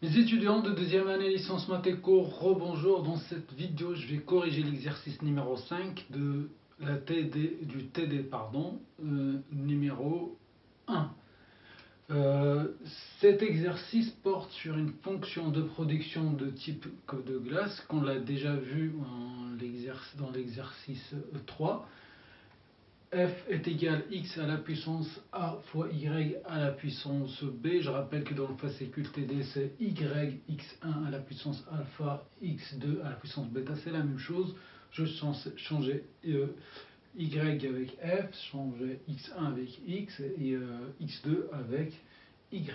Mes étudiants de deuxième année licence Matéco, rebonjour. Dans cette vidéo, je vais corriger l'exercice numéro 5 de la du TD numéro 1. Cet exercice porte sur une fonction de production de type code de glace qu'on l'a déjà vu dans l'exercice 3. F est égal à x à la puissance a fois y à la puissance b. Je rappelle que dans le fascicule TD, c'est y x1 à la puissance alpha, x2 à la puissance bêta. C'est la même chose. Je changeais y avec f, changer x1 avec x et x2 avec y.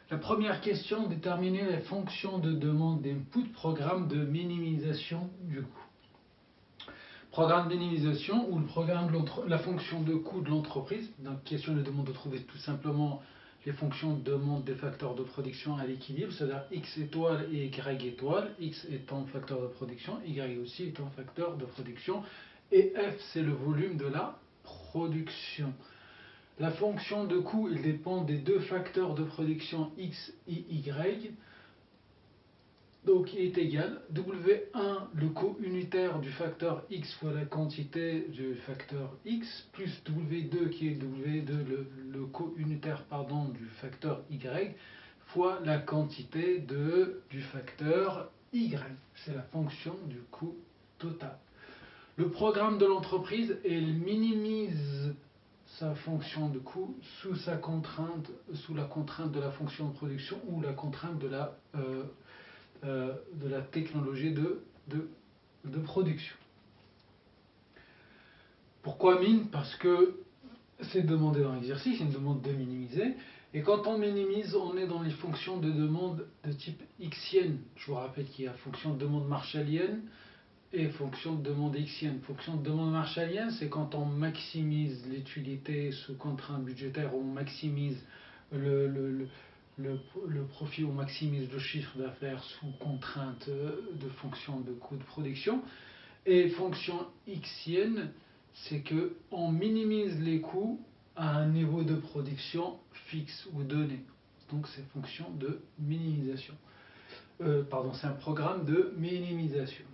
La première question, déterminer les fonctions de demande d'input, programme de minimisation du coût. Programme de minimisation ou le programme la fonction de coût de l'entreprise. Donc, question de demande de trouver tout simplement les fonctions de demande des facteurs de production à l'équilibre, c'est-à-dire x étoile et y étoile, x étant facteur de production, y aussi étant facteur de production, et f c'est le volume de la production. La fonction de coût, il dépend des deux facteurs de production x et y. Donc il est égal W1, le coût unitaire du facteur x fois la quantité du facteur x, plus W2 qui est W2, le coût unitaire du facteur y, fois la quantité du facteur y. C'est la fonction du coût total. Le programme de l'entreprise, elle minimise sa fonction de coût sous la contrainte de la fonction de production ou la contrainte de la technologie de production. Pourquoi min? Parce que c'est demandé dans l'exercice, une demande de minimiser. Et quand on minimise, on est dans les fonctions de demande de type xienne. Je vous rappelle qu'il y a fonction de demande marshallienne et fonction de demande xienne. Fonction de demande marshallienne, c'est quand on maximise l'utilité sous contrainte budgétaire, on maximise le profit, on maximise le chiffre d'affaires sous contrainte de fonction de coût de production. Et fonction xienne, c'est qu'on minimise les coûts à un niveau de production fixe ou donné. Donc c'est fonction de minimisation. C'est un programme de minimisation.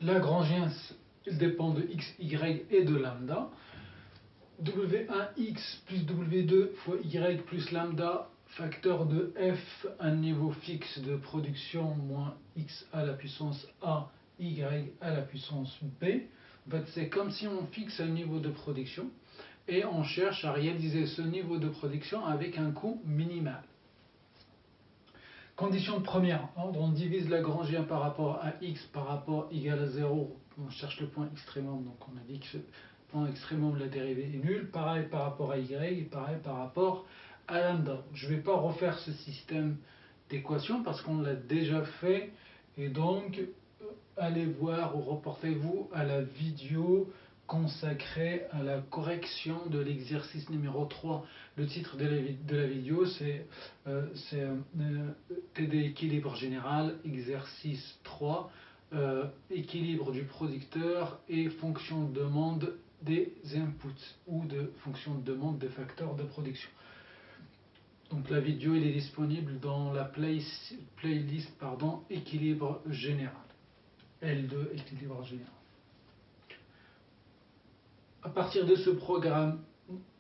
Lagrangien, il dépend de x, y et de lambda. W1x plus W2 fois y plus lambda, facteur de f, un niveau fixe de production, moins x à la puissance a, y à la puissance b. En fait, c'est comme si on fixe un niveau de production et on cherche à réaliser ce niveau de production avec un coût minimal. Condition de premier ordre, on divise Lagrangien par rapport à x par rapport égal à 0, on cherche le point extrémum, donc on a dit que le point extrémum, la dérivée est nulle. Pareil par rapport à y et pareil par rapport à lambda. Je ne vais pas refaire ce système d'équation parce qu'on l'a déjà fait, et donc allez voir ou reportez-vous à la vidéo consacrée à la correction de l'exercice numéro 3. Le titre de la vidéo, c'est TD équilibre général, exercice 3, équilibre du producteur et fonction de demande des inputs ou de fonction de demande des facteurs de production. Donc la vidéo elle est disponible dans la playlist équilibre général. L2 équilibre général. À partir de ce programme,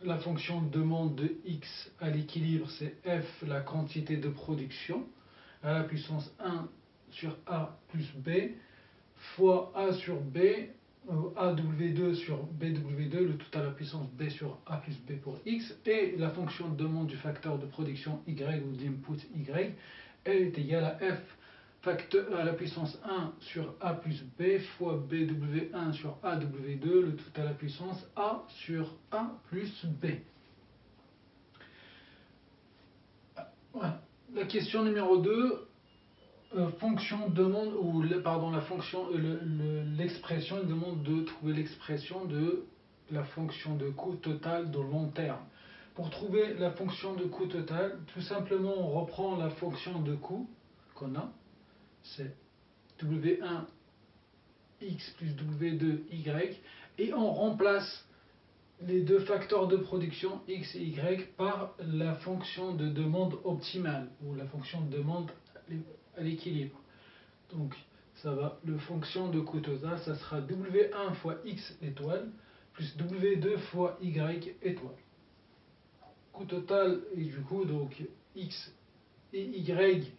la fonction de demande de x à l'équilibre, c'est f, la quantité de production, à la puissance 1 sur a plus b, fois a sur b, AW2 sur BW2, le tout à la puissance b sur a plus b pour x, et la fonction de demande du facteur de production y ou d'input y, elle est égale à f facteur à la puissance 1 sur a plus b fois bw1 sur aw2, le tout à la puissance a sur a plus b. Voilà. La question numéro 2, fonction demande, ou la fonction, l'expression, il demande de trouver l'expression de la fonction de coût total de long terme. Pour trouver la fonction de coût total, tout simplement on reprend la fonction de coût qu'on a, c'est W1 x plus W2 y, et on remplace les deux facteurs de production x et y par la fonction de demande optimale ou la fonction de demande à l'équilibre. Donc ça va, le fonction de coût total, ça sera W1 fois x étoile plus W2 fois y étoile. Coût total et du coup donc x et y,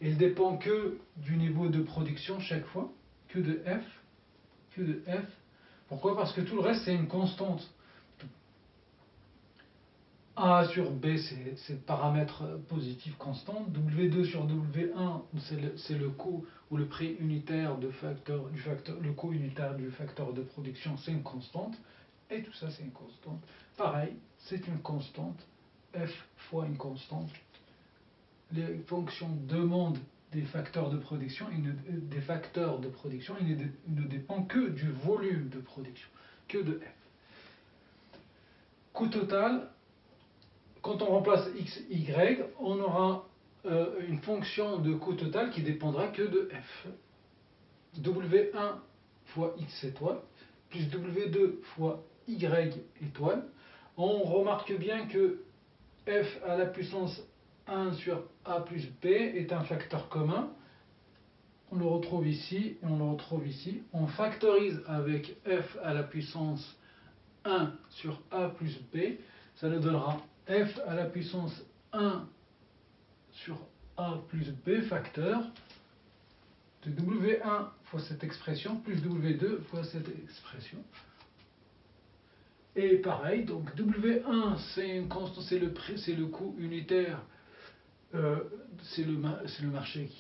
il dépend que du niveau de production chaque fois, que de f. Pourquoi? Parce que tout le reste c'est une constante. A sur B c'est le paramètre positif constant, W2 sur W1 c'est le coût ou le prix unitaire le coût unitaire du facteur de production, c'est une constante, et tout ça c'est une constante. Pareil, c'est une constante, f fois une constante. Les fonctions demandent des facteurs de production, il ne dépend que du volume de production, que de f. Coût total, quand on remplace x, y, on aura une fonction de coût total qui dépendra que de f. W1 fois x étoile plus W2 fois y étoile. On remarque bien que f à la puissance 1 sur a plus b est un facteur commun. On le retrouve ici et on le retrouve ici. On factorise avec f à la puissance 1 sur a plus b. Ça nous donnera f à la puissance 1 sur a plus b facteur de W1 fois cette expression plus W2 fois cette expression. Et pareil, donc W1 c'est une constante, c'est le coût unitaire, c'est le marché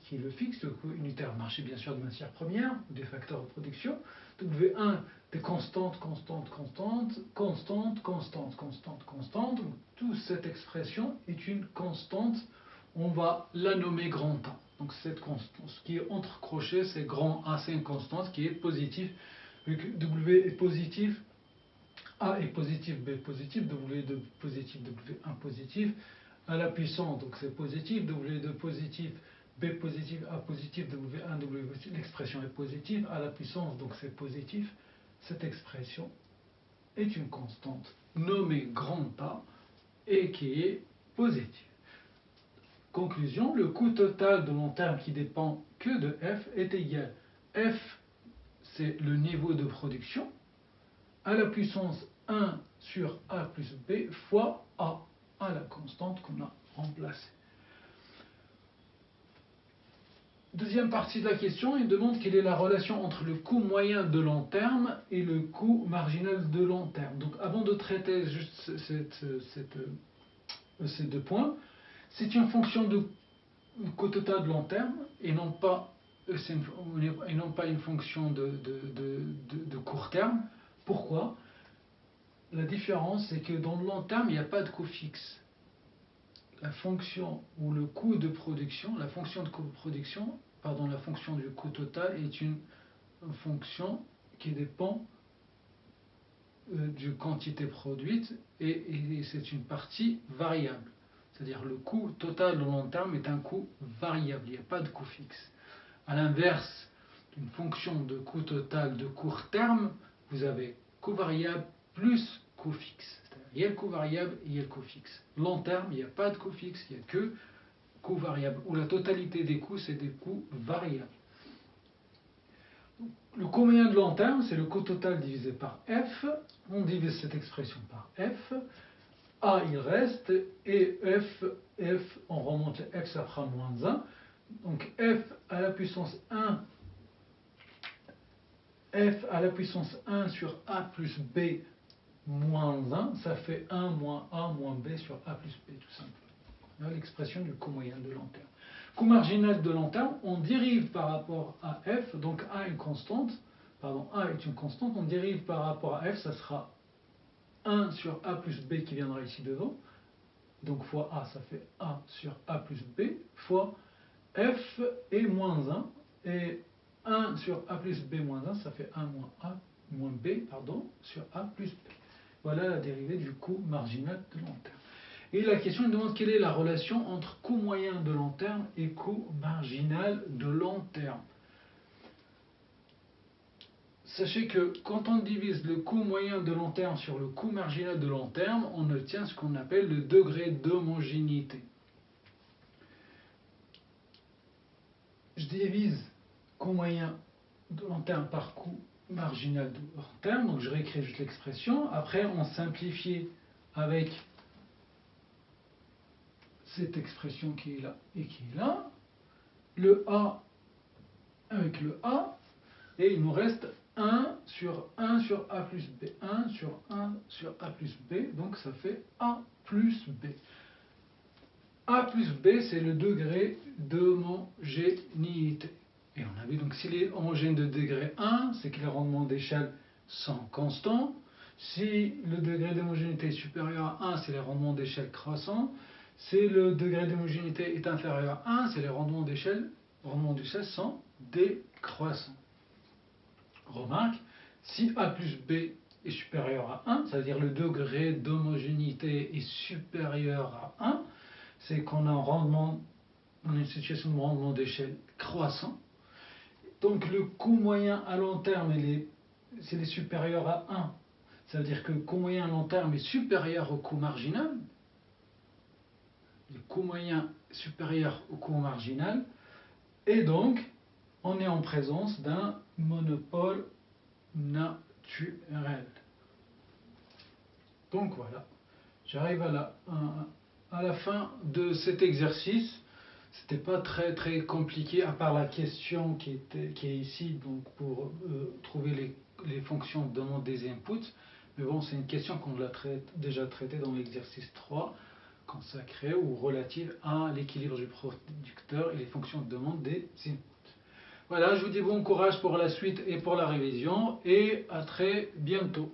qui le fixe, le coût unitaire marché bien sûr de matières premières, des facteurs de production. W1 des constantes. Donc, toute cette expression est une constante, on va la nommer grand A. Donc cette constante, ce qui est entre crochets, c'est grand A, c'est une constante qui est positive, vu que W est positif, A est positif, B est positif, W2 positif, W1 positif, à la puissance, donc c'est positif, W2 positif, B positif, A positif, W1, W positif, l'expression est positive, à la puissance, donc c'est positif. Cette expression est une constante nommée grand A et qui est positive. Conclusion, le coût total de long terme qui dépend que de f est égal. F, c'est le niveau de production, à la puissance 1 sur a plus b fois a, à la constante qu'on a remplacée. Deuxième partie de la question, il demande quelle est la relation entre le coût moyen de long terme et le coût marginal de long terme. Donc avant de traiter juste ces deux points, c'est une fonction de coût total de long terme et non pas une fonction de court terme. Pourquoi? La différence, c'est que dans le long terme, il n'y a pas de coût fixe. La fonction ou le coût de production, la fonction de coût de production, la fonction du coût total est une fonction qui dépend du quantité produite et c'est une partie variable. C'est-à-dire le coût total de long terme est un coût variable, il n'y a pas de coût fixe. A l'inverse d'une fonction de coût total de court terme, vous avez coût variable plus coût fixe. Il y a le coût variable et il y a le coût fixe. Long terme, il n'y a pas de coût fixe, il n'y a que coût variable, où la totalité des coûts, c'est des coûts variables. Le coût moyen de long terme, c'est le coût total divisé par F. On divise cette expression par F. A, il reste, et F, on remonte le F, ça fera moins 1. Donc F à la puissance 1, F à la puissance 1 sur A plus B moins 1, ça fait 1 moins A moins B sur A plus B, tout simplement. Là, l'expression du coût moyen de long terme. Coût marginal de long terme, on dérive par rapport à F, donc A est une constante, on dérive par rapport à F, ça sera 1 sur A plus B qui viendra ici devant, donc fois A, ça fait A sur A plus B, fois F et moins 1, et 1 sur A plus B moins 1, ça fait 1 moins A moins B, sur A plus B. Voilà la dérivée du coût marginal de long terme. Et la question demande quelle est la relation entre coût moyen de long terme et coût marginal de long terme. sachez que quand on divise le coût moyen de long terme sur le coût marginal de long terme, on obtient ce qu'on appelle le degré d'homogénéité. Je divise coût moyen de long terme par coût marginal de long terme, donc je réécris juste l'expression. Après, on simplifie avec cette expression qui est là et qui est là, le A avec le A, et il nous reste 1 sur A plus B, 1 sur A plus B, donc ça fait A plus B. A plus B, c'est le degré d'homogénéité. Et on a vu, donc s'il est homogène de degré 1, c'est que les rendements d'échelle sont constants. Si le degré d'homogénéité est supérieur à 1, c'est les rendements d'échelle croissants. Si le degré d'homogénéité est inférieur à 1, c'est les rendements d'échelle sont décroissants. Remarque, si A plus B est supérieur à 1, c'est-à-dire le degré d'homogénéité est supérieur à 1, c'est qu'on a on a une situation de rendement d'échelle croissant. Donc le coût moyen à long terme, s'il est supérieur à 1, ça veut dire que le coût moyen à long terme est supérieur au coût marginal. Le coût moyen supérieur au coût marginal. Et donc, on est en présence d'un monopole naturel. Donc voilà, j'arrive à la fin de cet exercice. C'était pas très compliqué, à part la question qui est ici, donc pour trouver les fonctions de demande des inputs. Mais bon, c'est une question qu'on l'a déjà traitée dans l'exercice 3, consacrée ou relative à l'équilibre du producteur et les fonctions de demande des inputs. Voilà, je vous dis bon courage pour la suite et pour la révision, et à très bientôt.